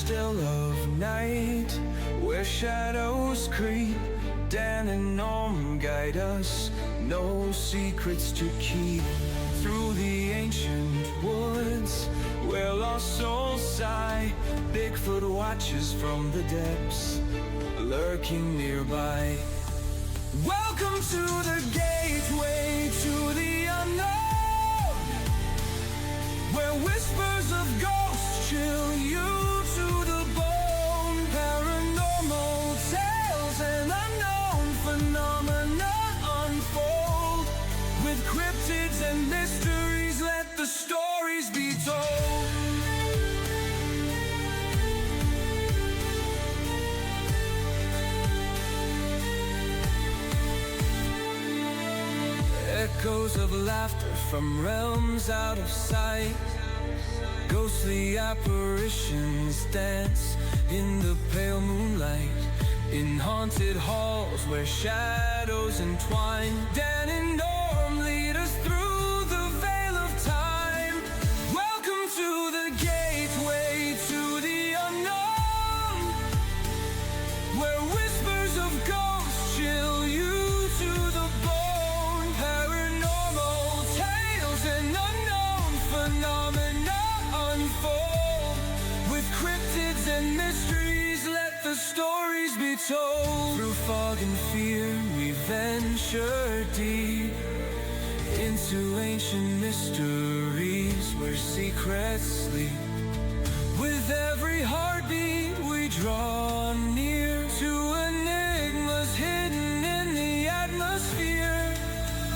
still of night, where shadows creep. Dan and Norm guide us, no secrets to keep. Through the ancient woods, where lost souls sigh, Bigfoot watches from the depths, lurking nearby. Welcome to the gateway to the unknown, where whispers of ghosts chill you to the bone. Paranormal tales and unknown phenomena unfold. With cryptids and mysteries, let the stories be told. Echoes of laughter from realms out of sight. Ghostly apparitions dance in the pale moonlight. In haunted halls where shadows entwine, Dan and Norm lead us through the veil of time. Welcome to the gateway to the unknown, where whispers of ghosts chill you to the bone. Paranormal tales and unknown phenomena unfold. With cryptids and mysteries, let the stories be told. Through fog and fear we venture deep into ancient mysteries where secrets sleep. With every heartbeat we draw near to enigmas hidden in the atmosphere.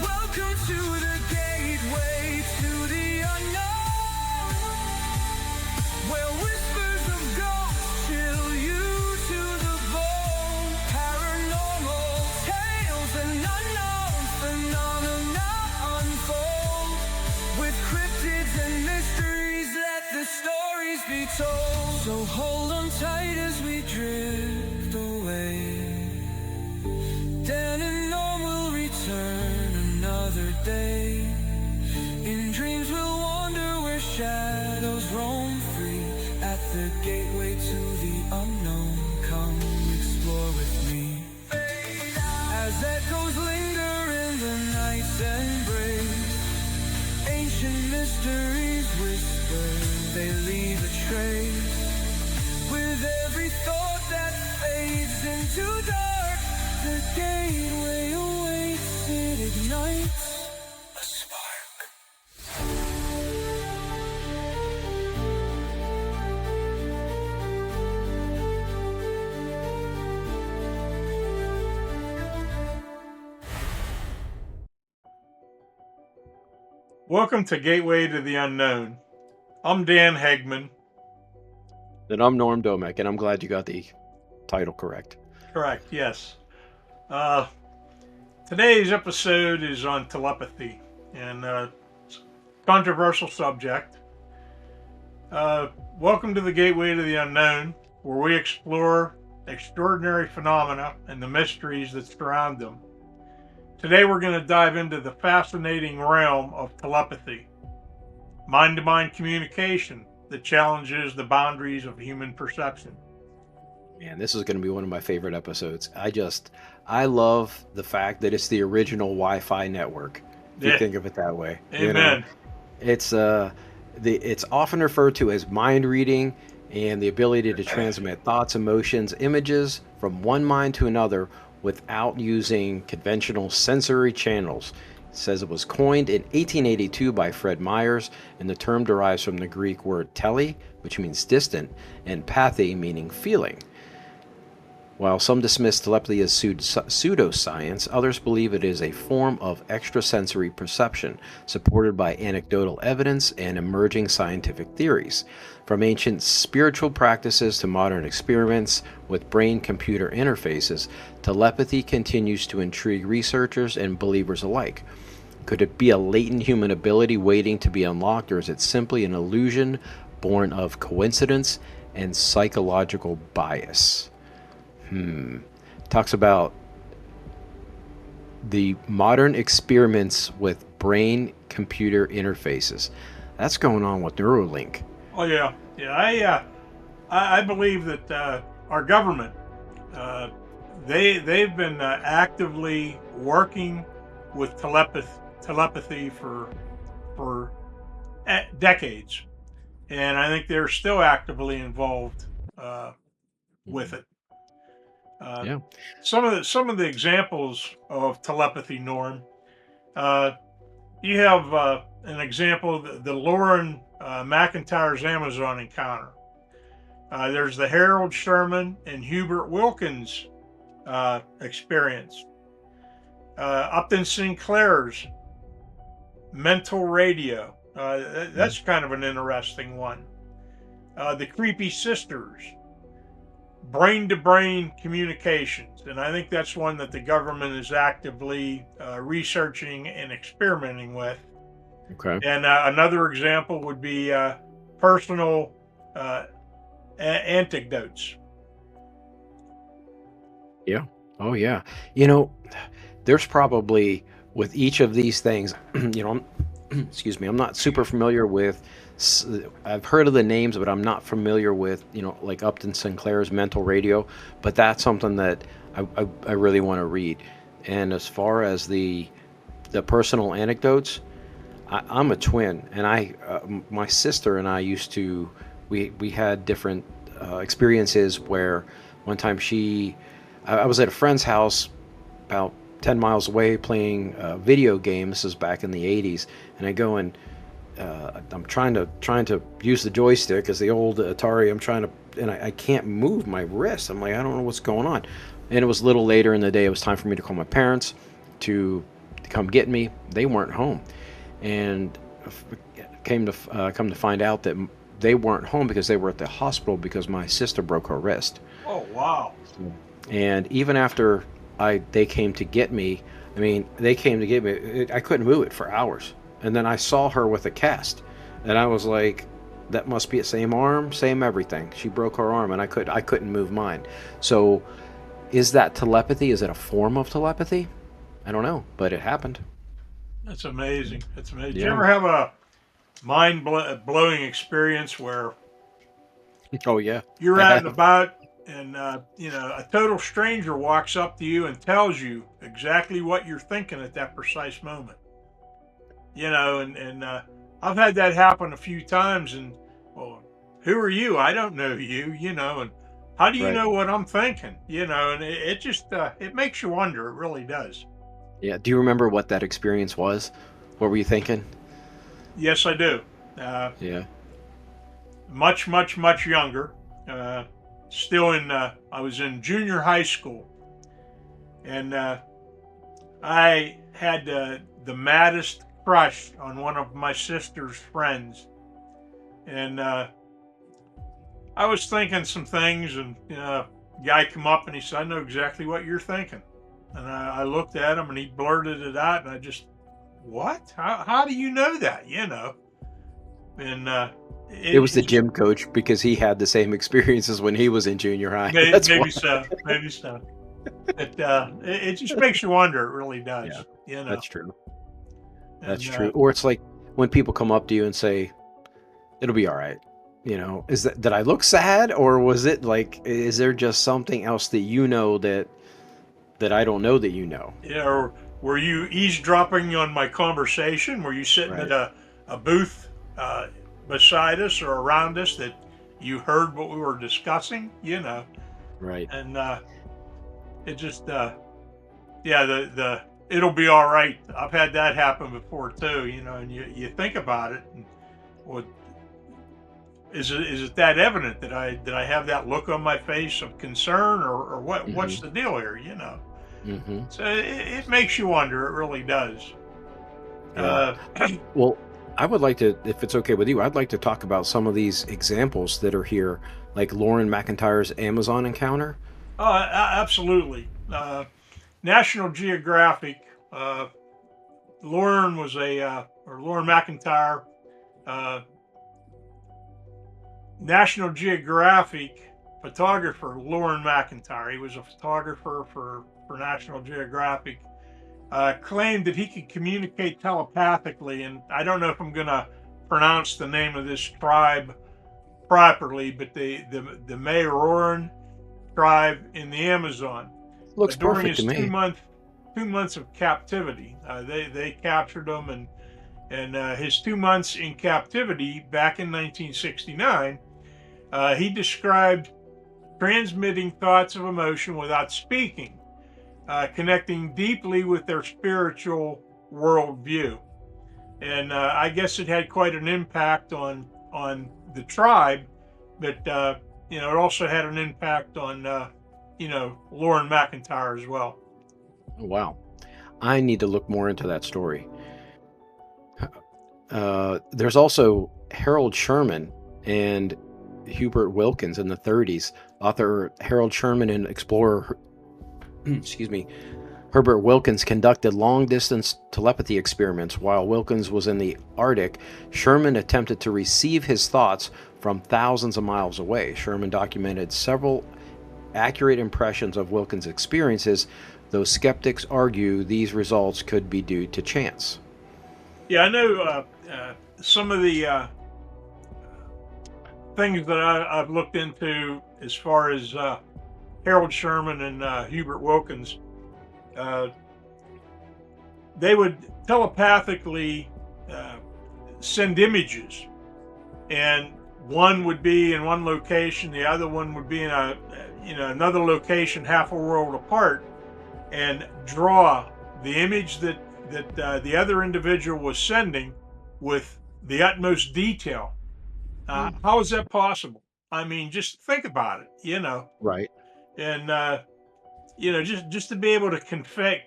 Welcome to the gateway to the unknown, where whispers of ghosts chill you to the bone. Paranormal tales and unknown phenomena unfold. With cryptids and mysteries, let the stories be told. So hold on tight as we drift away. Dan and Norm will return another day. In dreams we'll wander where shadows roam free. At the gateway to the unknown, come explore with me. As echoes linger in the night's embrace, ancient mysteries whisper, they leave a trace. With every thought that fades into dark, the gateway awaits, it ignites a spark. Welcome to Gateway to the Unknown. I'm Dan Hegman. And I'm Norm Domek, and I'm glad you got the title correct. Correct, yes. Today's episode is on telepathy, and it's a controversial subject. Welcome to the Gateway to the Unknown, where we explore extraordinary phenomena and the mysteries that surround them. Today we're going to dive into the fascinating realm of telepathy, mind-to-mind communication that challenges the boundaries of human perception. Man, this is going to be one of my favorite episodes. I love the fact that it's the original Wi-Fi network, if you think of it that way. Amen. You know, it's often referred to as mind reading and the ability to transmit thoughts, emotions, images from one mind to another without using conventional sensory channels. It says it was coined in 1882 by Fred Myers, and the term derives from the Greek word tele, which means distant, and pathy, meaning feeling. While some dismiss telepathy as pseudoscience, others believe it is a form of extrasensory perception, supported by anecdotal evidence and emerging scientific theories. From ancient spiritual practices to modern experiments with brain-computer interfaces, telepathy continues to intrigue researchers and believers alike. Could it be a latent human ability waiting to be unlocked, or is it simply an illusion born of coincidence and psychological bias? Talks about the modern experiments with brain-computer interfaces. That's going on with Neuralink. Oh yeah. I believe that our government, uh, they've been actively working with telepathy for decades, and I think they're still actively involved uh, with Mhm. it. Uh, Yeah. some of the examples of telepathy, Norm. Uh, you have an example, the Lauren McIntyre's Amazon encounter. There's the Harold Sherman and Hubert Wilkins experience. Upton Sinclair's mental radio. Mhm. That's kind of an interesting one. The Creepy Sisters, brain to brain communications. And I think that's one that the government is actively researching and experimenting with. Okay. And another example would be personal uh, anecdotes. Yeah. Oh, yeah. You know, there's probably with each of these things, excuse me, I'm not super familiar with. I've heard of the names, but I'm not familiar with, like Upton Sinclair's Mental Radio. But that's something that I really want to read. And as far as the personal anecdotes, I'm a twin, and my sister and I used to, we had different experiences where one time I was at a friend's house about 10 miles away playing video games. This is back in the 80s, and I go and I'm trying to use the joystick as the old Atari. And I can't move my wrist. I'm like, I don't know what's going on. And it was a little later in the day. It was time for me to call my parents to come get me. They weren't home, and come to find out that they weren't home because they were at the hospital because my sister broke her wrist. Oh, wow. And even after they came to get me, I mean, they came to get me. I couldn't move it for hours, and then I saw her with a cast, and I was like, "That must be the same arm, same everything." She broke her arm, and I couldn't move mine. So, is that telepathy? Is it a form of telepathy? I don't know, but it happened. That's amazing. That's amazing. Did you Yeah. ever have a blowing experience where Oh yeah, you're I out and have. about and a total stranger walks up to you and tells you exactly what you're thinking at that precise moment? And I've had that happen a few times. And well, who are you? I don't know you. And how do you Right. know what I'm thinking? And it just it makes you wonder. It really does. Yeah. Do you remember what that experience was? What were you thinking? Yes, I do. Uh, Yeah. much, much, much younger. Uh, Still I was in junior high school, and I had the maddest crush on one of my sister's friends, and I was thinking some things, and guy come up and he said, "I know exactly what you're thinking," and I looked at him, and he blurted it out, and I just, what? How do you know that? And It was the it's gym coach because he had the same experiences when he was in junior high. That's why. maybe so, maybe so. It just makes you wonder. It really Yeah, does. that's true. That's And true. Or it's like when people come up to you and say, "It'll be all right." Is that did I look sad, or was it like, is there just something else that that I don't know that you know? yeah, or were you eavesdropping on my conversation? Were you sitting at Right. a booth uh, beside us or around us that you heard what we were discussing? Right. And it just, yeah, the it'll be all right. I've had that happen before too. And you think about it, and well, is it that evident that I have that look on my face of concern, or what's Hmm. the deal here? Hmm. So it makes you wonder. It really does. Yeah. Uh, Well, I would like to, if it's okay with you, I'd like to talk about some of these examples that are here, like Lauren McIntyre's Amazon encounter. Oh, absolutely. National Geographic. Uh, Lauren McIntyre. Uh, National Geographic photographer Lauren McIntyre. He was a photographer for National Geographic. Claimed that he could communicate telepathically, and I don't know if I'm going to pronounce the name of this tribe properly, but the Maoran tribe in the Amazon. Looks During perfect to his me. 2 months of captivity, they captured him, and his 2 months in captivity back in 1969, he described transmitting thoughts of emotion without speaking, connecting deeply with their spiritual worldview. And I guess it had quite an impact on the tribe, but it also had an impact on Lauren McIntyre as well. Wow. I need to look more into that story. There's also Harold Sherman and Hubert Wilkins in the 30s. Author Harold Sherman and explorer, excuse me, Herbert Wilkins conducted long-distance telepathy experiments. While Wilkins was in the Arctic, Sherman attempted to receive his thoughts from thousands of miles away. Sherman documented several accurate impressions of Wilkins' experiences, though skeptics argue these results could be due to chance. Yeah, I know some of the things that I've looked into as far as Harold Sherman and Hubert Wilkins. Uh, they would telepathically uh, send images, and one would be in one location, the other one would be in another location half a world apart, and draw the image that the other individual was sending with the utmost detail. How is that possible? I mean, just think about it. Right. And just to be able to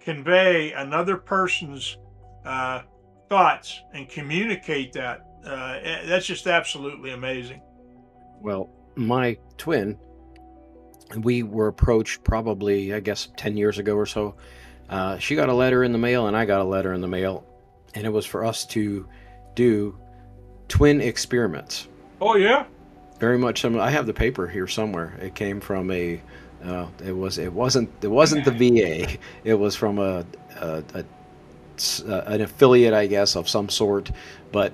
convey another person's uh, thoughts and communicate that, that's just absolutely amazing. Well, my twin, we were approached probably, I guess, 10 years ago or so. She got a letter in the mail, and I got a letter in the mail, and it was for us to do twin experiments. Oh yeah. Very much similar. I have the paper here somewhere. It came from a. It wasn't the VA. It was from an affiliate, I guess, of some sort. But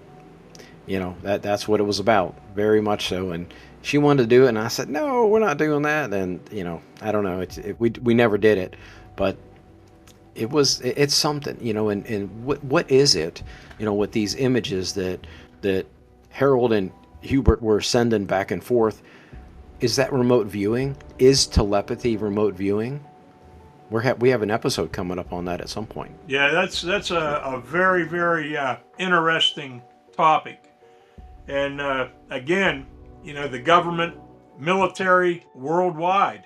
that's what it was about. Very much so. And she wanted to do it, and I said, no, we're not doing that. And I don't know. We never did it, but it's something. And what is it? With these images that Harold and Hubert were sending back and forth. Is that remote viewing? Is telepathy remote viewing? We have an episode coming up on that at some point. Yeah, that's a very, very interesting topic. And again, the government, military worldwide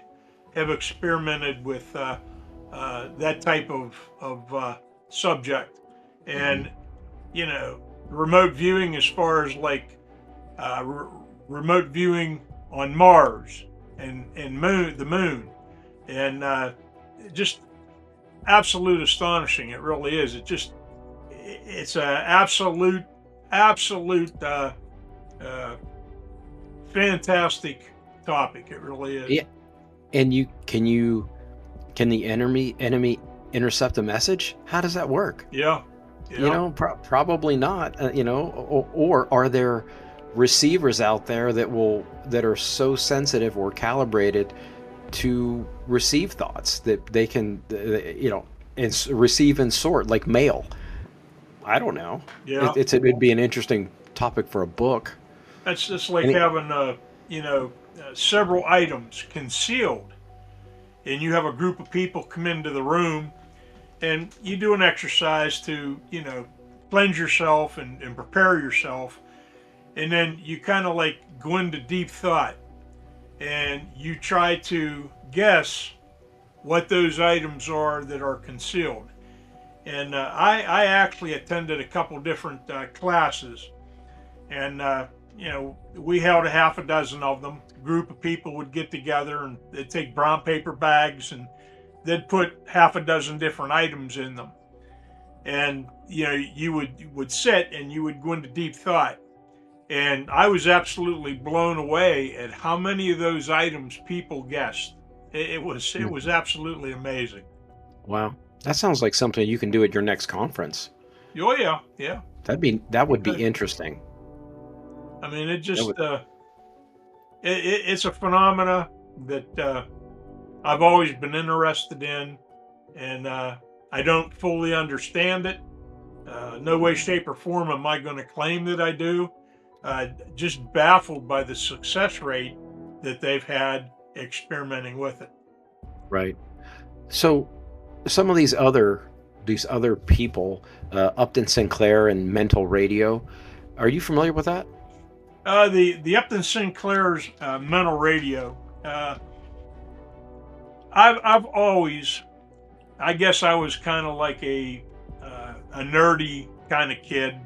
have experimented with that type of subject. And remote viewing, as far as like remote viewing on Mars and the moon, and just absolute astonishing. It really is. It's a absolute fantastic topic. It really is. Yeah, and can the enemy intercept a message? How does that work? Yeah. Probably not. Or are there receivers out there that are so sensitive or calibrated to receive thoughts that they can, and receive and sort like mail? I don't know. Yeah. It'd be an interesting topic for a book. That's just like having several items concealed, and you have a group of people come into the room, and you do an exercise to cleanse yourself and prepare yourself, and then you kind of like go into deep thought, and you try to guess what those items are that are concealed. And I actually attended a couple different classes, and we held a half a dozen of them. A group of people would get together, and they'd take brown paper bags, and they'd put half a dozen different items in them. And you would sit and you would go into deep thought. And I was absolutely blown away at how many of those items people guessed. It was absolutely amazing. Wow, that sounds like something you can do at your next conference. Oh yeah. That would be interesting. I mean, it just it's a phenomena that I've always been interested in, and I don't fully understand it. No way, shape, or form am I going to claim that I do. Just baffled by the success rate that they've had experimenting with it. Right. So some of these other people, Upton Sinclair and Mental Radio, are you familiar with that? The Upton Sinclair's mental radio. I've always, I guess I was kind of like a nerdy kind of kid.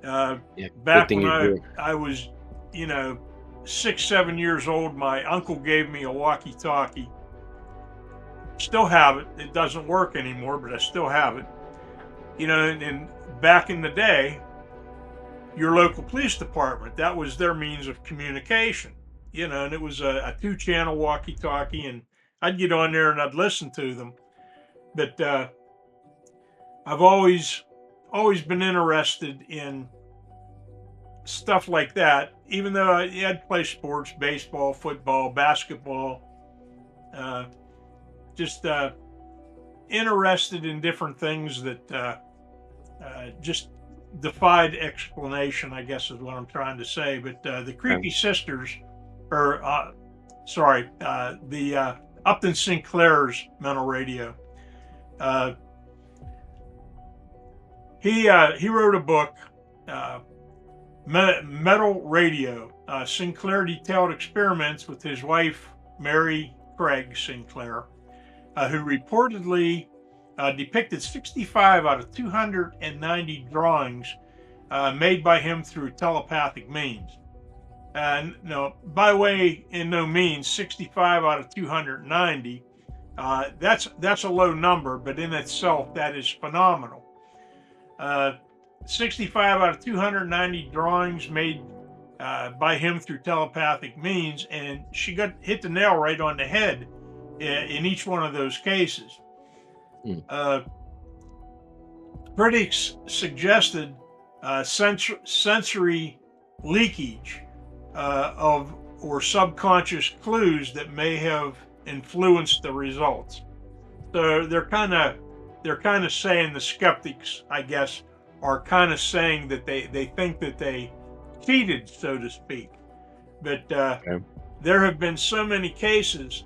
Yeah. Good Back thing when you I do. I was, you know, 6, 7 years old, my uncle gave me a walkie-talkie. Still have it. It doesn't work anymore, but I still have it. And back in the day, your local police department, that was their means of communication. And it was a two-channel walkie-talkie, and I'd get on there and I'd listen to them. But I've always been interested in stuff like that. Even though I'd play sports, baseball, football, basketball, uh, just interested in different things that just defied explanation, I guess is what I'm trying to say. But the Okay. Creepy Sisters, or sorry, the Upton Sinclair's mental radio. Uh, he wrote a book, uh, Metal Radio. Sinclair detailed experiments with his wife Mary Craig Sinclair, who reportedly depicted 65 out of 290 drawings made by him through telepathic means. No, by way in no means 65 out of 290. That's a low number, but in itself that is phenomenal. Uh, 65 out of 290 drawings made by him through telepathic means, and she got hit the nail right on the head in each one of those cases. Hmm. Critics suggested sensory leakage of or subconscious clues that may have influenced the results. So they're kind of saying, the skeptics, I guess, are kind of saying that they think that they cheated, so to speak. But Okay. there have been so many cases,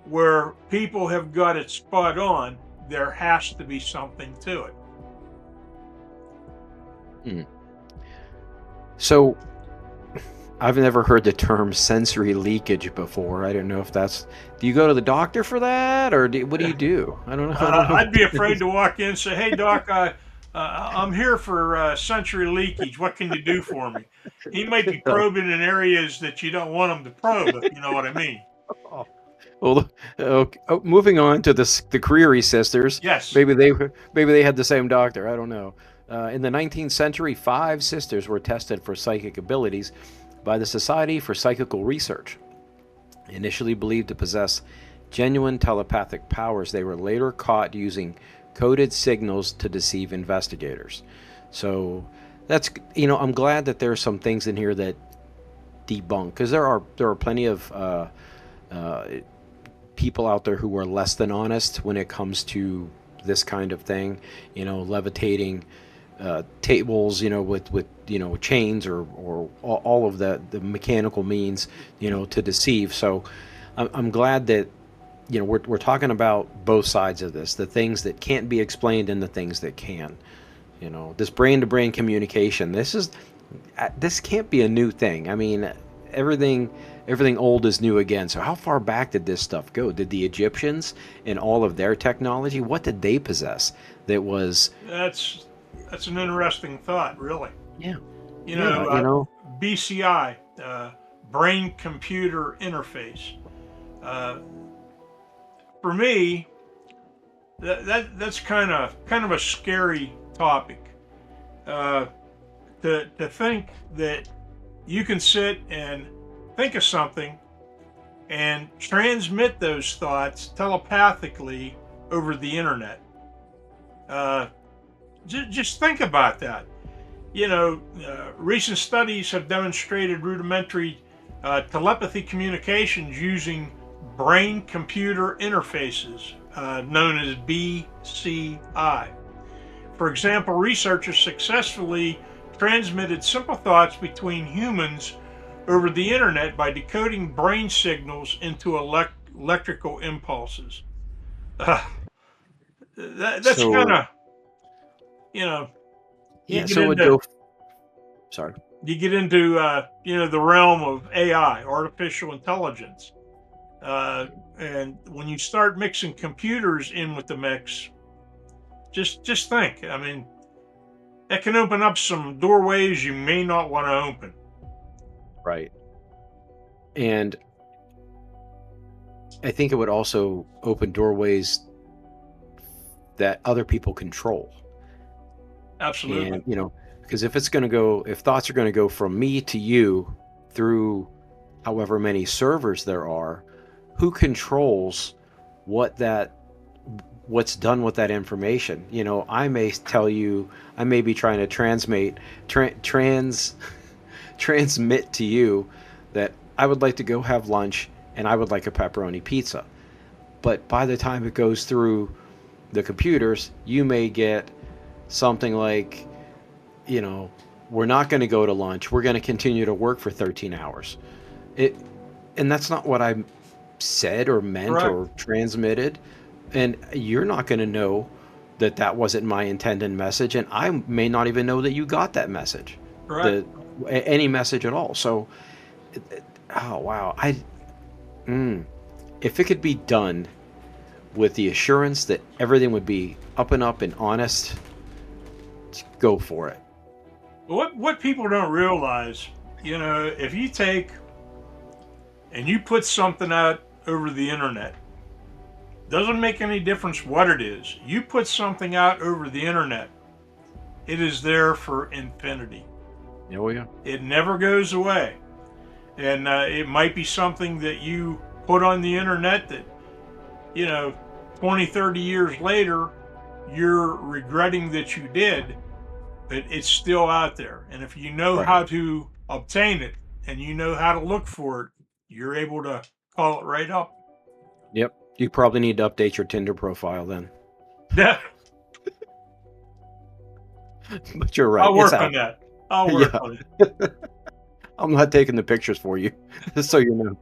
where people have got it spot on. There has to be something to it. Hmm. So I've never heard the term sensory leakage before. I don't know if that's. Do you go to the doctor for that, or what do you do? I don't know. I don't know I'd what be that afraid is. to walk in and say, "Hey, doc, I'm here for sensory leakage. What can you do for me?" He might be probing in areas that you don't want him to probe, if you know what I mean. Well, okay. Oh, moving on to the Creary sisters. Yes. Maybe they had the same doctor. I don't know. In the 19th century, 5 sisters were tested for psychic abilities by the Society for Psychical Research. Initially believed to possess genuine telepathic powers, they were later caught using coded signals to deceive investigators. So I'm glad that there's some things in here that debunk, because there are plenty of uh, people out there who are less than honest when it comes to this kind of thing, levitating tables, with chains or all of the mechanical means, to deceive. So I'm glad that we're talking about both sides of this, the things that can't be explained and the things that can. This brain to brain communication. This can't be a new thing. I mean, everything old is new again. So how far back did this stuff go? Did the Egyptians and all of their technology, what did they possess that was? That's an interesting thought, really. Yeah. You Yeah, know, BCI, brain computer interface. Uh, for me, that's kind of a scary topic. Uh, to think that you can sit and think of something and transmit those thoughts telepathically over the internet. Uh, just think about that. Recent studies have demonstrated rudimentary telepathy communications using brain-computer interfaces, known as BCI. For example, researchers successfully transmitted simple thoughts between humans over the internet by decoding brain signals into electrical impulses. Uh, that's kind So of, you know, you yeah, get so it would into go. Sorry. the realm of AI, artificial intelligence, uh, and when you start mixing computers in with the mix, just think. I mean, that can open up some doorways you may not want to open. Right. And I think it would also open doorways that other people control. Absolutely. And, because if thoughts are going to go from me to you through however many servers there are, who controls what that what's done with that information? I may tell you, I may be trying to transmit to you that I would like to go have lunch and I would like a pepperoni pizza. But by the time it goes through the computers, you may get something like, you know, we're not going to go to lunch. We're going to continue to work for 13 hours. It, and that's not what I said or meant Correct. or transmitted. And you're not going to know that that wasn't my intended message. And I may not even know that you got that message, Correct. the any message at all. So, oh wow, if it could be done with the assurance that everything would be up and honest, go for it. What people don't realize, if you take and you put something out over the internet, doesn't make any difference what it is. You put something out over the internet, it is there for infinity. Oh yeah. It never goes away. And it might be something that you put on the internet that, you know, 20, 30 years later, you're regretting that you did, but it's still out there. And if you know Right. how to obtain it and you know how to look for it, you're able to call it right up. Yep. You probably need to update your Tinder profile then. Yeah, But you're right. I'll It's work out. on that. I'll work Yeah. on it. I'm not taking the pictures for you, just so you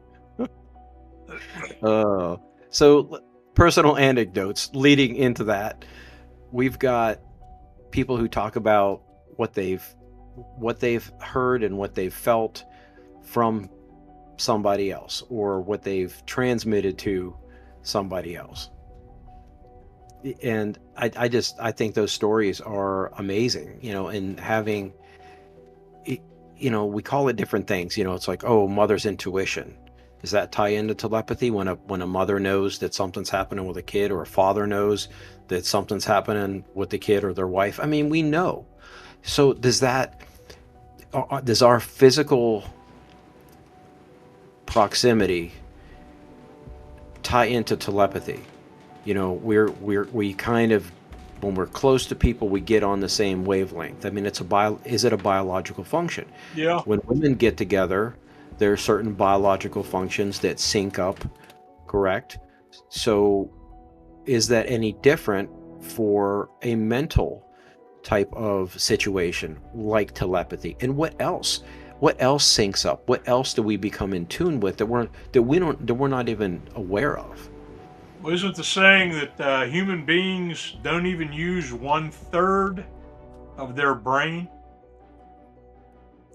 know. So personal anecdotes leading into that. We've got people who talk about what they've heard and what they've felt from somebody else, or what they've transmitted to somebody else. And I think those stories are amazing, and having we call it different things. It's like, oh, mother's intuition. Does that tie into telepathy when a mother knows that something's happening with a kid, or a father knows that something's happening with the kid or their wife? I mean, we know. So does our physical proximity tie into telepathy? We kind of, when we're close to people, we get on the same wavelength. I mean, is it a biological function? Yeah. When women get together, there are certain biological functions that sync up, correct? So is that any different for a mental type of situation like telepathy? And what else syncs up? What else do we become in tune with that we're not even aware of? Well, isn't the saying that human beings don't even use 1/3 of their brain?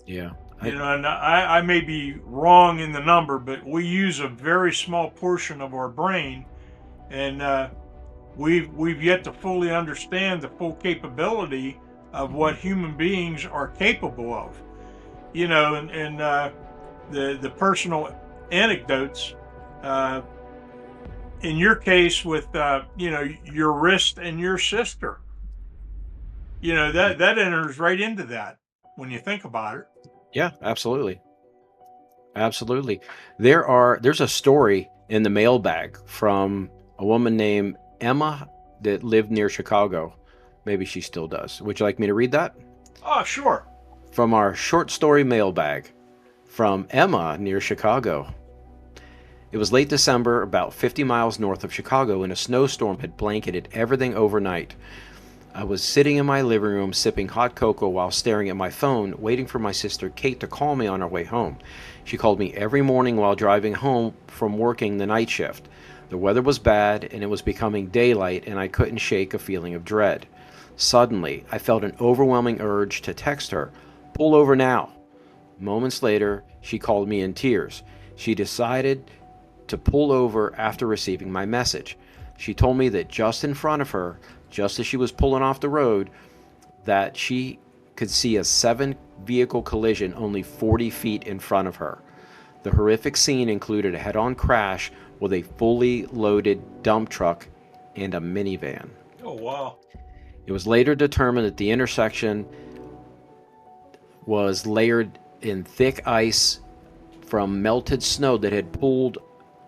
Yeah. And I may be wrong in the number, but we use a very small portion of our brain, and we've yet to fully understand the full capability of what human beings are capable of. And the personal anecdotes. In your case, with your wrist and your sister, that enters right into that when you think about it. Yeah, absolutely. Absolutely. There's a story in the mailbag from a woman named Emma that lived near Chicago. Maybe she still does. Would you like me to read that? Oh, sure. From our short story mailbag from Emma near Chicago. It was late December, about 50 miles north of Chicago, and a snowstorm had blanketed everything overnight. I was sitting in my living room sipping hot cocoa while staring at my phone, waiting for my sister Kate to call me on her way home. She called me every morning while driving home from working the night shift. The weather was bad, and it was becoming daylight, and I couldn't shake a feeling of dread. Suddenly, I felt an overwhelming urge to text her, "Pull over now." Moments later, she called me in tears. She decided to pull over after receiving my message. She told me that just in front of her, just as she was pulling off the road, that she could see a 7 vehicle collision only 40 feet in front of her. The horrific scene included a head-on crash with a fully loaded dump truck and a minivan. Oh, wow. It was later determined that the intersection was layered in thick ice from melted snow that had pulled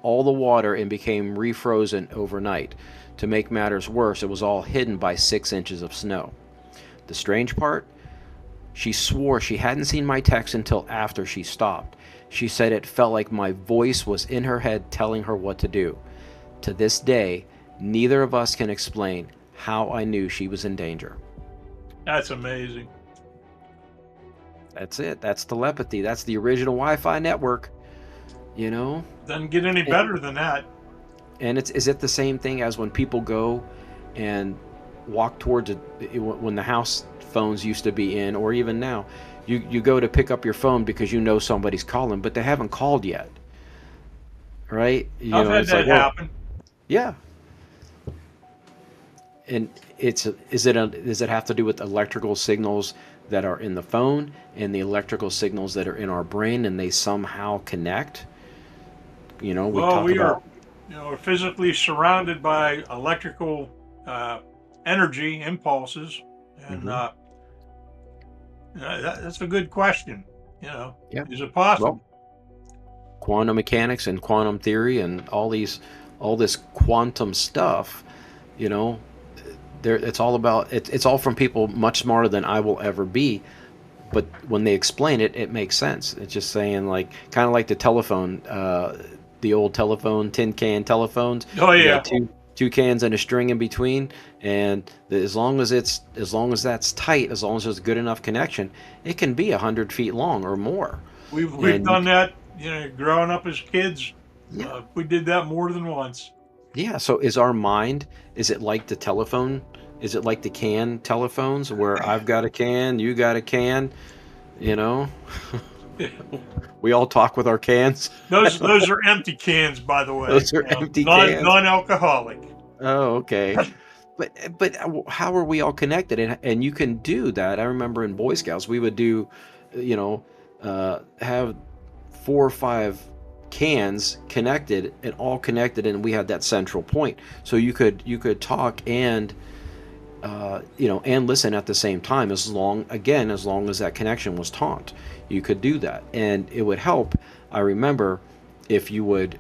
all the water and became refrozen overnight. To make matters worse, it was all hidden by 6 inches of snow. The strange part? She swore she hadn't seen my text until after she stopped. She said it felt like my voice was in her head telling her what to do. To this day, neither of us can explain how I knew she was in danger. That's amazing. That's it. That's telepathy. That's the original Wi-Fi network. You know? Doesn't get any better than that. And is it the same thing as when people go and walk towards it when the house phones used to be in, or even now, you go to pick up your phone because you know somebody's calling, but they haven't called yet, right? I've had that happen. Yeah. And does it have to do with electrical signals that are in the phone and the electrical signals that are in our brain, and they somehow connect? You know, we are physically surrounded by electrical energy impulses, and that's a good question. Yeah. Is it possible? Well, quantum mechanics and quantum theory and all this quantum stuff, it's all about it's all from people much smarter than I will ever be. But when they explain it, it makes sense. It's just saying, like, kind of like the telephone, the old telephone, tin can telephones. Oh yeah. Two cans and a string in between, and as long as that's tight, as long as there's a good enough connection, it can be 100 feet long or more. We've done that, growing up as kids. Yeah. We did that more than once. Yeah. So is our mind? Is it like the telephone? Is it like the can telephones where I've got a can, you got a can? We all talk with our cans. Those are empty cans, by the way. Those are empty cans. Non-alcoholic. Oh, okay. But how are we all connected? And you can do that. I remember in Boy Scouts we would do, have 4 or 5 cans connected and all connected, and we had that central point. So you could talk and and listen at the same time, as long as that connection was taut. You could do that, and it would help. I remember if you would,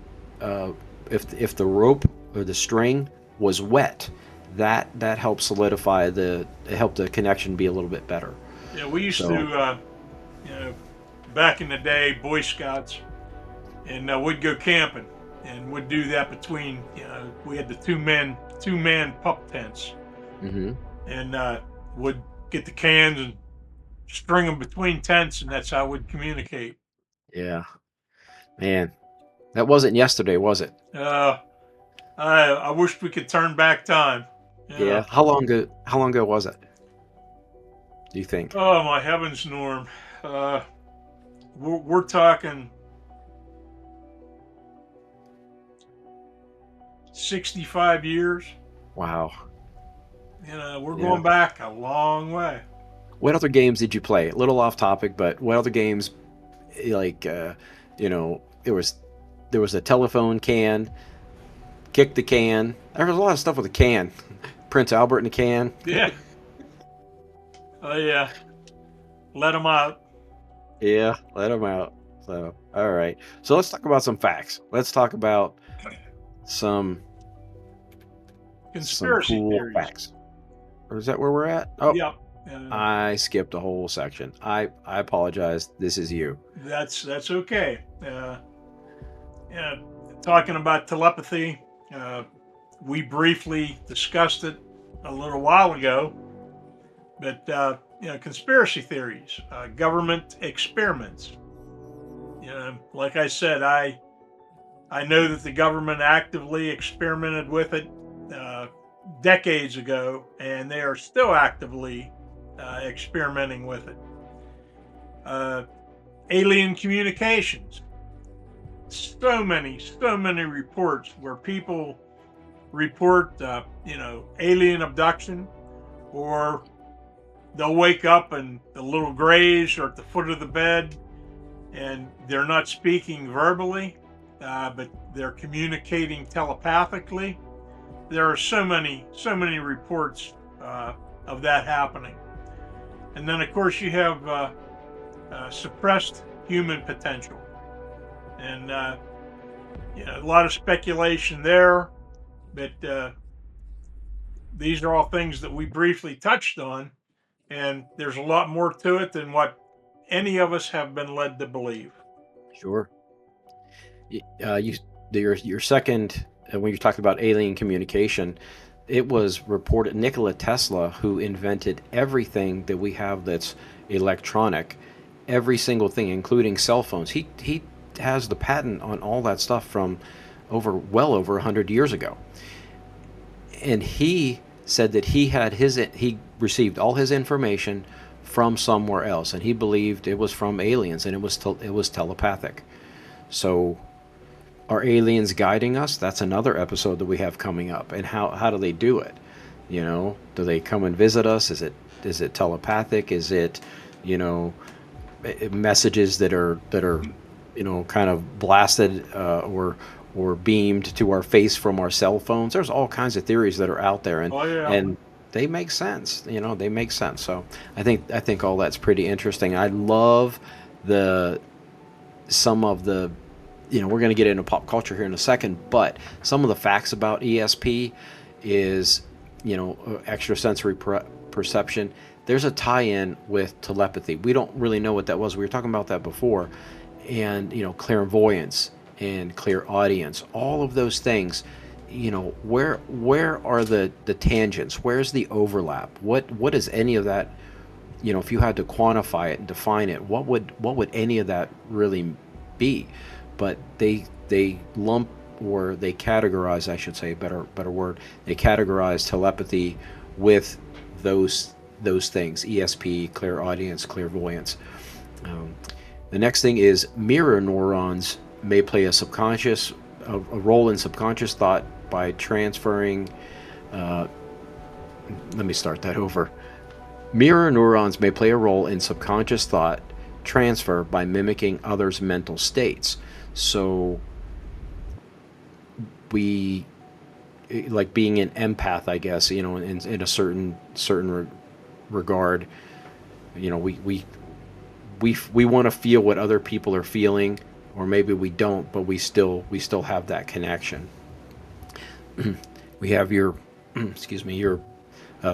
if the rope or the string was wet, that helped solidify it helped the connection be a little bit better. Yeah, we used to, back in the day, Boy Scouts, and we'd go camping, and we'd do that between, we had the two man pup tents. Mm-hmm. And would get the cans and string them between tents, and that's how we'd communicate. Yeah, man, that wasn't yesterday, was it? I wish we could turn back time. Yeah. How long ago was it, do you think? Oh my heavens, Norm. We're talking 65 years. Wow. We're going back a long way. What other games did you play? A little off topic, but what other games, like, there was a telephone can, kick the can. There was a lot of stuff with a can. Prince Albert in a can. Yeah. Oh, yeah. Let them out. Yeah, let them out. So, all right. So let's talk about some facts. Let's talk about some conspiracy cool theories. Facts. Or is that where we're at? Oh, yeah. I skipped a whole section. I apologize. This is you. That's okay. Yeah, talking about telepathy, we briefly discussed it a little while ago, but conspiracy theories, government experiments. Like I said, I know that the government actively experimented with it uh, decades ago, and they are still actively experimenting with it. Uh, Alien communications. So many reports where people report, alien abduction, or they'll wake up and the little grays are at the foot of the bed and they're not speaking verbally, but they're communicating telepathically. There are so many reports of that happening. And then, of course, you have suppressed human potential. And a lot of speculation there, but these are all things that we briefly touched on, and there's a lot more to it than what any of us have been led to believe. Sure. You your second when you talked about alien communication, it was reported Nikola Tesla, who invented everything that we have that's electronic, every single thing, including cell phones. He has the patent on all that stuff from well over 100 years ago, and he said that he received all his information from somewhere else, and he believed it was from aliens, and it was telepathic. So, are aliens guiding us? That's another episode that we have coming up. And how do they do it? Do they come and visit us? Is it telepathic? Is it, messages that are kind of blasted or beamed to our face from our cell phones? There's all kinds of theories that are out there, and Oh yeah. and they make sense. They make sense. So I think all that's pretty interesting. I love some of the we're going to get into pop culture here in a second, but some of the facts about ESP is, extrasensory perception. There's a tie-in with telepathy. We don't really know what that was. We were talking about that before. And, clairvoyance and clairaudience, all of those things, where are the tangents? Where's the overlap? What is any of that, if you had to quantify it and define it, what would any of that really be? But they lump, or they categorize, I should say, better word, they categorize telepathy with those things: ESP, clairaudience, clairvoyance. The next thing is mirror neurons may play a role in subconscious thought by transferring. Let me start that over. Mirror neurons may play a role in subconscious thought transfer by mimicking others' mental states. So we, like being an empath, I guess, in a certain regard, we want to feel what other people are feeling, or maybe we don't, but we still have that connection. We have your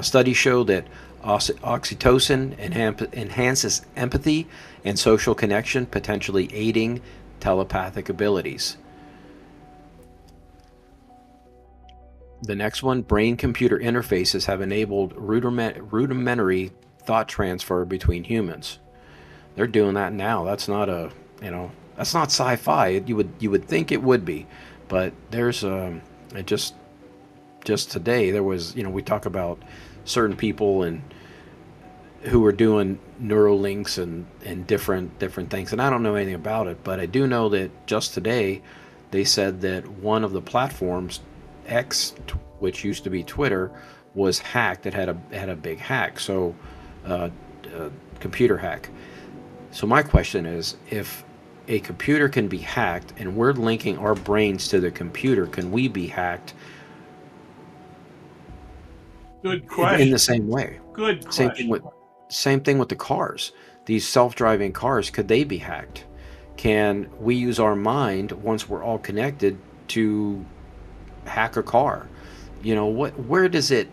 studies show that oxytocin enhances empathy and social connection, potentially aiding telepathic abilities. The next one, brain-computer interfaces have enabled rudimentary thought transfer between humans. They're doing that now. That's not that's not sci-fi. You would think it would be, but there's just today there was, we talk about certain people and who are doing Neuralinks and different things, and I don't know anything about it, but I do know that just today they said that one of the platforms, X, which used to be Twitter, was hacked. It had a big hack, so computer hack. So my question is, if a computer can be hacked and we're linking our brains to the computer, can we be hacked Good question. in the same way? Good question. Same thing with the cars. These self-driving cars, could they be hacked? Can we use our mind, once we're all connected, to hack a car? Where does it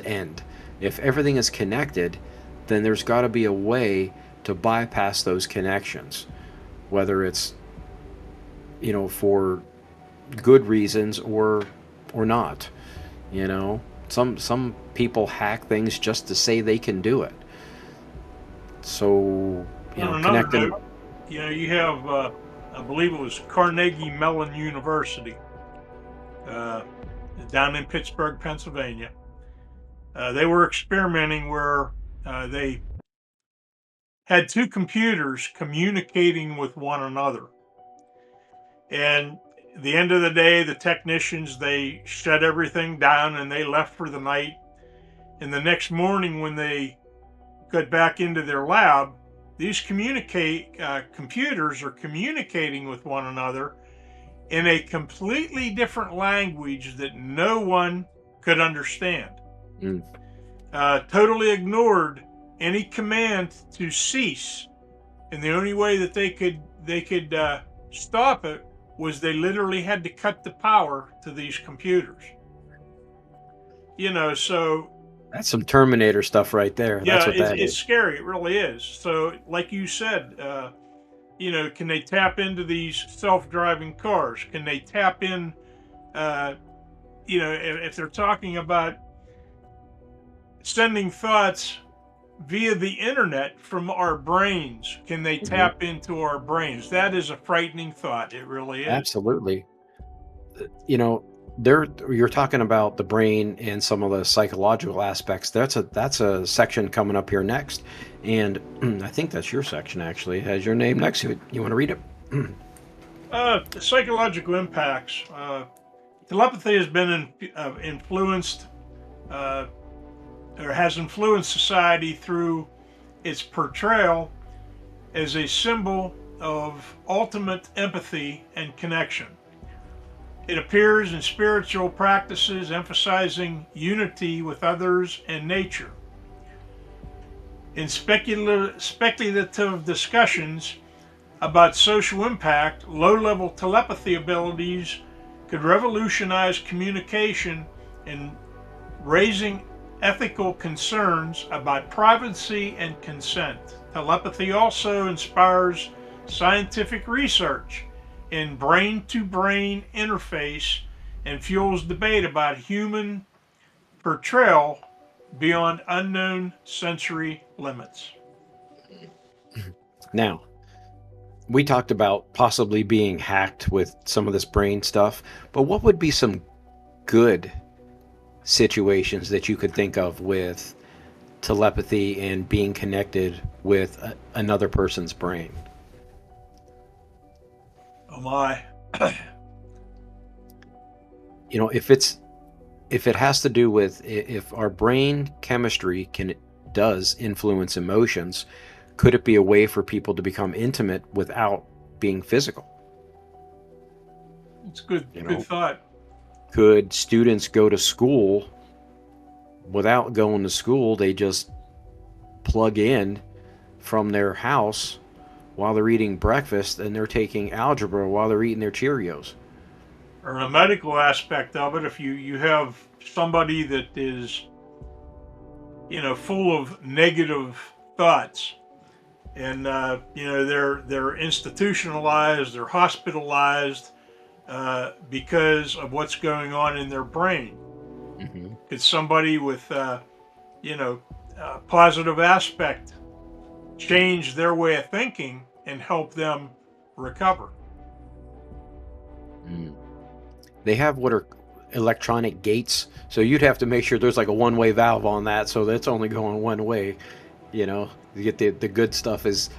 end? If everything is connected, then there's got to be a way to bypass those connections, whether it's, for good reasons or not. You know, some people hack things just to say they can do it. So, On another connecting. note, you have, I believe it was Carnegie Mellon University uh, down in Pittsburgh, Pennsylvania. They were experimenting where they had two computers communicating with one another. And at the end of the day, the technicians, they shut everything down and they left for the night. And the next morning, when they got back into their lab, these computers are communicating with one another in a completely different language that no one could understand. Mm. Totally ignored any command to cease, and the only way that they could stop it was they literally had to cut the power to these computers. So That's some Terminator stuff right there. That's yeah, what that it's is. scary. It really is. So, like you said, can they tap into these self-driving cars? Can they tap in? Uh, if they're talking about sending thoughts via the internet from our brains, can they Mhm. tap into our brains? That is a frightening thought. It really is. Absolutely. You know, there you're talking about the brain and some of the psychological aspects. That's a section coming up here next, and I think that's your section actually. It has your name next to it. You want to read it? The psychological impacts. Telepathy has been influenced, uh, or has influenced society through its portrayal as a symbol of ultimate empathy and connection. It appears in spiritual practices emphasizing unity with others and nature. In speculative discussions about social impact, low level telepathy abilities could revolutionize communication in raising ethical concerns about privacy and consent. Telepathy also inspires scientific research in brain to brain interface and fuels debate about human portrayal beyond unknown sensory limits. Now, we talked about possibly being hacked with some of this brain stuff, but what would be some good situations that you could think of with telepathy and being connected with another person's brain? Oh my. If it has to do with if our brain chemistry does influence emotions, could it be a way for people to become intimate without being physical? It's good You good know, thought. could students go to school without going to school? They just plug in from their house while they're eating breakfast, and they're taking algebra while they're eating their Cheerios. Or a medical aspect of it, if you have somebody that is, full of negative thoughts, and they're institutionalized, they're hospitalized because of what's going on in their brain. Hmm. Could somebody with positive aspect change their way of thinking and help them recover? Mm. They have what are electronic gates, so you'd have to make sure there's like a one-way valve on that, so that's only going one way. You get the good stuff is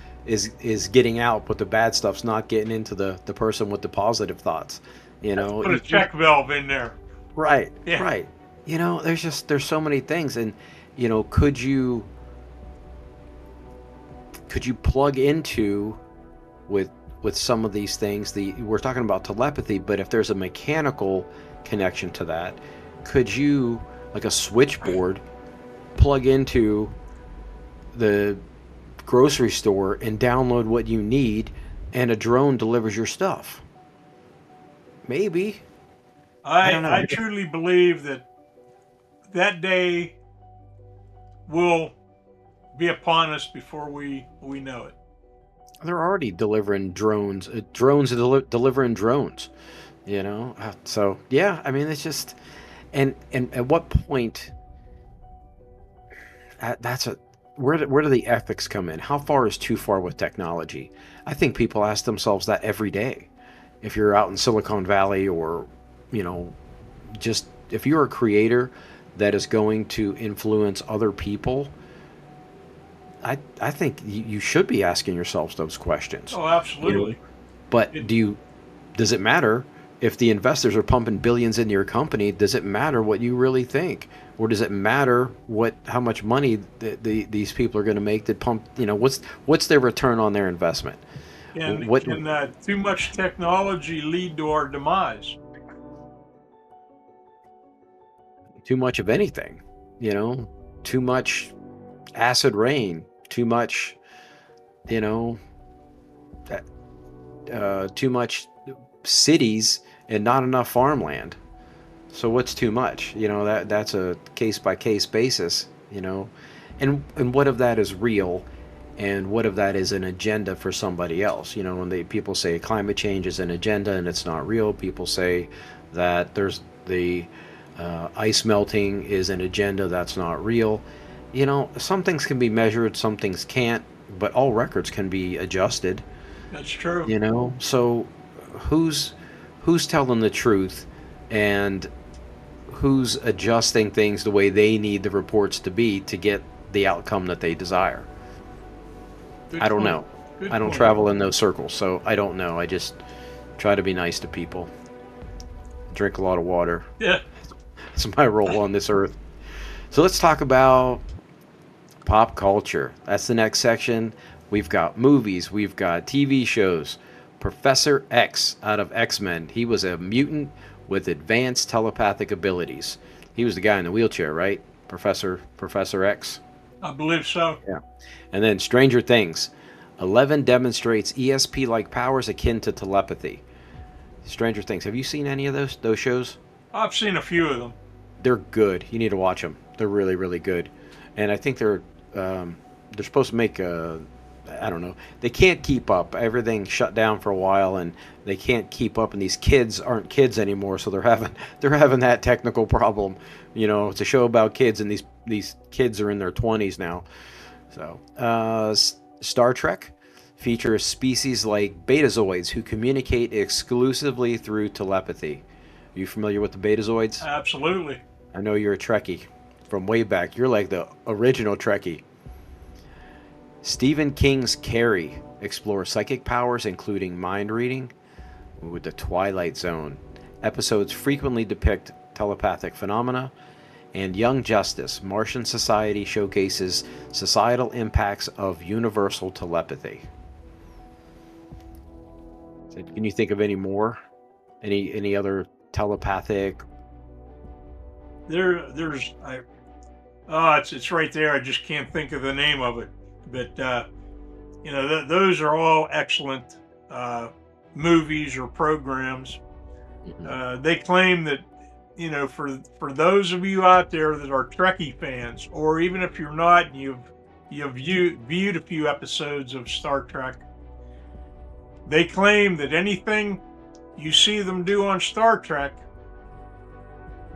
getting out, but the bad stuff's not getting into the person with the positive thoughts. You Let's know, put a check valve in there. right, Yeah. right. There's so many things, and could you plug into with some of these things? We're talking about telepathy, but if there's a mechanical connection to that, could you, like a switchboard, plug into the grocery store and download what you need, and a drone delivers your stuff? Maybe. I I don't know. I truly believe that day will be upon us before we know it. They're already delivering drones. Delivering drones. You know. So yeah, I mean, it's just, and at what point? That's a where do the ethics come in? How far is too far with technology? I think people ask themselves that every day. If you're out in Silicon Valley, or you know, just if you're a creator that is going to influence other people, I think you should be asking yourselves those questions. Oh, You know, absolutely. but It, does it matter if the investors are pumping billions into your company? Does it matter what you really think, or does it matter how much money these people are going to make that pump? You know, what's their return on their investment? What can too much technology lead to our demise? Too much of anything? You know, too much acid rain, too much. You know, too much cities and not enough farmland. So what's too much? You know, that's a case by case basis, you know. And what of that is real, and what of that is an agenda for somebody else? You know, when people say climate change is an agenda and it's not real, people say that there's the ice melting is an agenda that's not real. You know, some things can be measured, some things can't, but all records can be adjusted. That's true. You know, so who's who's telling the truth, and who's adjusting things the way they need the reports to be to get the outcome that they desire? I Good don't point. know. I Good don't point. travel in those circles, so I don't know. I just try to be nice to people. Drink a lot of water. Yeah. It's my role on this earth. So let's talk about pop culture. That's the next section. We've got movies, we've got TV shows. Professor X out of X-Men. He was a mutant with advanced telepathic abilities. He was the guy in the wheelchair, right? Professor X. I believe so. Yeah. And then Stranger Things. 11 demonstrates ESP-like powers akin to telepathy. Stranger Things. Have you seen any of those shows? I've seen a few of them. They're good. You need to watch them. They're really, really good. And I think they're supposed to make a, I don't know. They can't keep up. Everything shut down for a while, and they can't keep up. And these kids aren't kids anymore, so they're having that technical problem. You know, it's a show about kids, and these kids are in their 20s now. So, Star Trek features species like betazoids who communicate exclusively through telepathy. Are you familiar with the betazoids? Absolutely. I know you're a Trekkie from way back. You're like the original Trekkie. Stephen King's Carrie explores psychic powers, including mind reading with the Twilight Zone. Episodes frequently depict telepathic phenomena. And Young Justice, Martian Society showcases societal impacts of universal telepathy. So can you think of any more? Any other telepathic? It's right there. I just can't think of the name of it. But those are all excellent movies or programs. They claim that, for those of you out there that are Trekkie fans, or even if you're not, and you've viewed a few episodes of Star Trek, they claim that anything you see them do on Star Trek,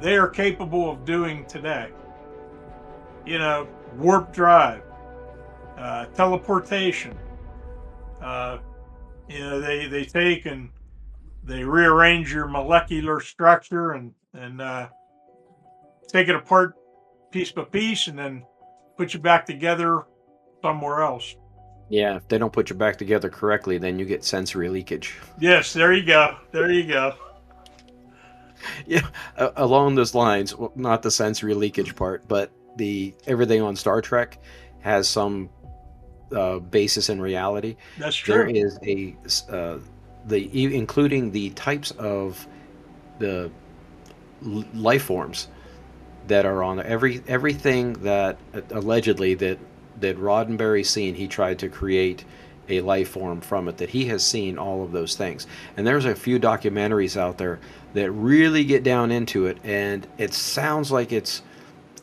they are capable of doing today. Warp drive, teleportation. They take and they rearrange your molecular structure and take it apart piece by piece, and then put you back together somewhere else. Yeah, if they don't put you back together correctly, then you get sensory leakage. Yes, there you go. There you go. Yeah, along those lines, well, not the sensory leakage part, but everything on Star Trek has some basis in reality. That's true. There is including the types of the life forms that are on everything that allegedly that Roddenberry's seen. He tried to create a life form from it, that he has seen all of those things. And there's a few documentaries out there that really get down into it, and it sounds like it's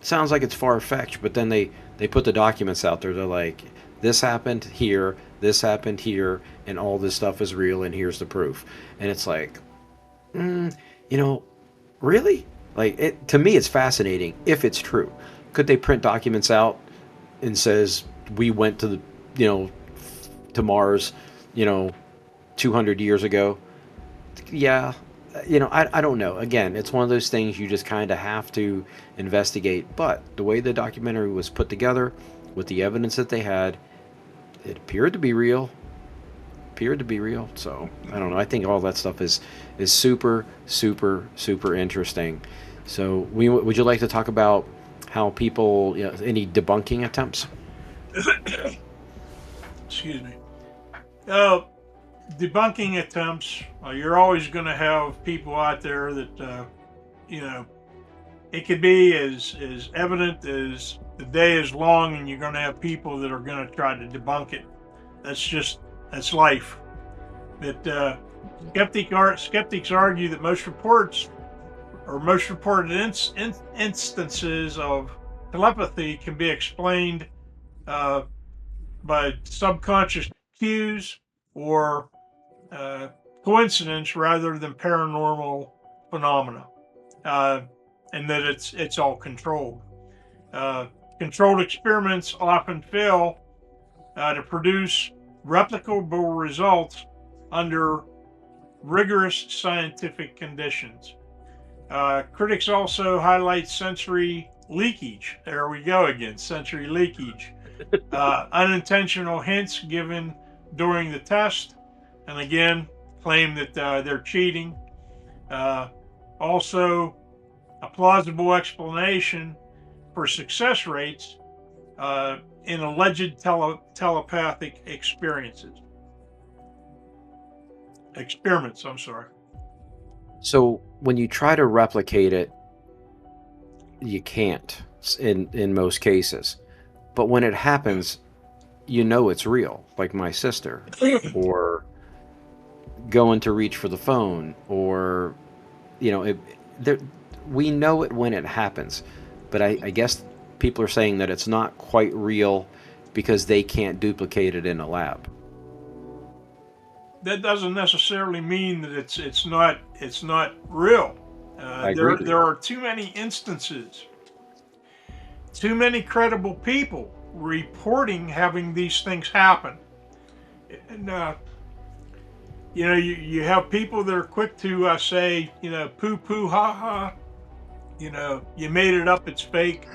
sounds like it's far-fetched, but then they put the documents out there. They're like, this happened here, and all this stuff is real, and here's the proof. And it's like, you know, really? Like, it, to me, it's fascinating if it's true. Could they print documents out and says we went to the, you know, to Mars, you know, 200 years ago? Yeah, I don't know. Again, it's one of those things you just kind of have to investigate. But the way the documentary was put together, with the evidence that they had, it appeared to be real. Appeared to be real. So I don't know. I think all that stuff is super, super, super interesting. So would you like to talk about how people, any debunking attempts? Excuse me. Debunking attempts. You're always going to have people out there that, you know, it could be as evident as the day is long, and you're going to have people that are going to try to debunk it. That's life. That skeptics argue that most reports or most reported instances of telepathy can be explained by subconscious cues or coincidence rather than paranormal phenomena, and that it's all controlled. Controlled experiments often fail to produce replicable results under rigorous scientific conditions. Critics also highlight sensory leakage. There we go again, sensory leakage. Unintentional hints given during the test, and again, claim that they're cheating. Also, a plausible explanation for success rates in alleged telepathic experiments. I'm sorry. So when you try to replicate it, you can't in most cases. But when it happens, you know it's real, like my sister, or going to reach for the phone, or there, we know it when it happens. But I guess people are saying that it's not quite real because they can't duplicate it in a lab. That doesn't necessarily mean that it's not real. I agree with There you. are too many instances, too many credible people reporting having these things happen, and you have people that are quick to say, poo poo ha ha, you made it up, it's fake.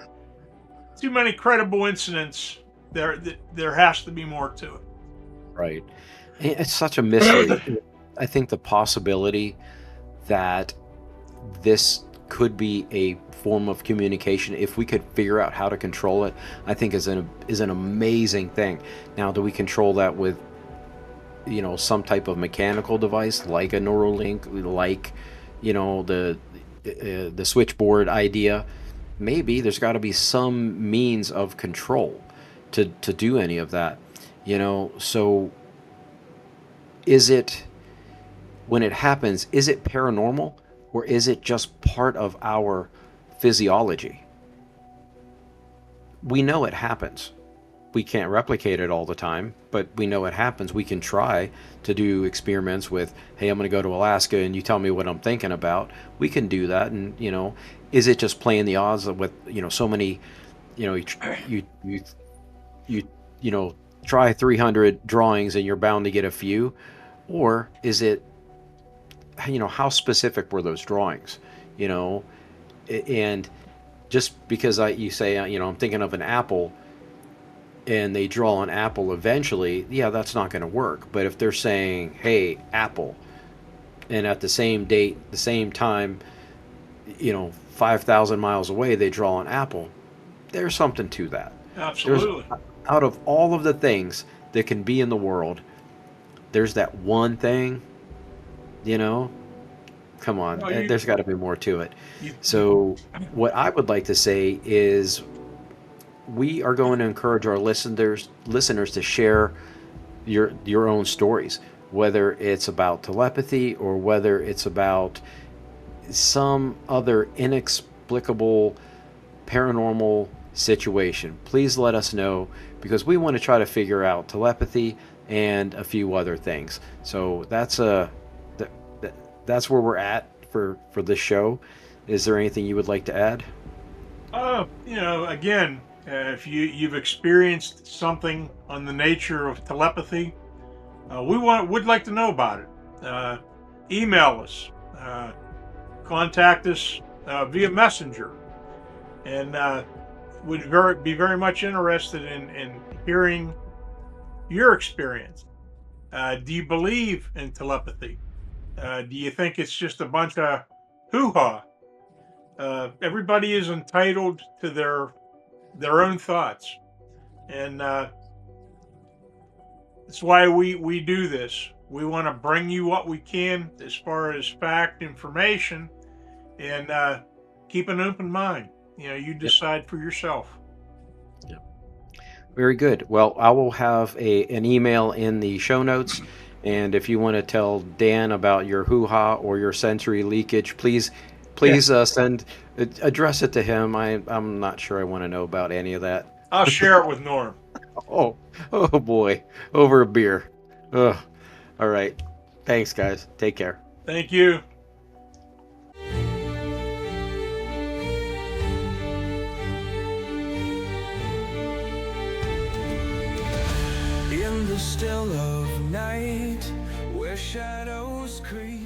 Too many credible incidents. There has to be more to it. Right. And it's such a mystery. I think the possibility that this could be a form of communication, if we could figure out how to control it, I think is an amazing thing. Now, do we control that with some type of mechanical device like a Neuralink, like the switchboard idea? Maybe there's got to be some means of control to do any of that. So is it, when it happens, is it paranormal, or is it just part of our physiology? We know it happens. We can't replicate it all the time, but we know it happens. We can try to do experiments with, hey, I'm going to go to Alaska and you tell me what I'm thinking about. We can do that. And, is it just playing the odds with, so many, you try 300 drawings and you're bound to get a few? Or is it, how specific were those drawings? And just because you say, I'm thinking of an apple, and they draw an apple eventually, yeah, that's not going to work. But if they're saying, hey, apple, and at the same date, the same time, 5,000 miles away, they draw an apple, there's something to that. Absolutely. Out of all of the things that can be in the world, there's that one thing, come on, there's got to be more to it. So what I would like to say is, we are going to encourage our listeners to share your own stories, whether it's about telepathy or whether it's about some other inexplicable paranormal situation, please let us know, because we want to try to figure out telepathy and a few other things. So that's that's where we're at for this show. Is there anything you would like to add? Again, if you've experienced something on the nature of telepathy, would like to know about it. Email us, contact us via messenger, and would be very much interested in hearing your experience. Do you believe in telepathy? Do you think it's just a bunch of hoo-ha? Everybody is entitled to their own thoughts, and that's why we do this. We want to bring you what we can as far as fact information, and keep an open mind. You decide for yourself. Very good. Well, I will have an email in the show notes. And if you want to tell Dan about your hoo-ha or your sensory leakage, please address it to him. I'm not sure I want to know about any of that. I'll share it with Norm. Oh boy, over a beer. Ugh. All right. Thanks, guys. Take care. Thank you. In the still of night, where shadows creep.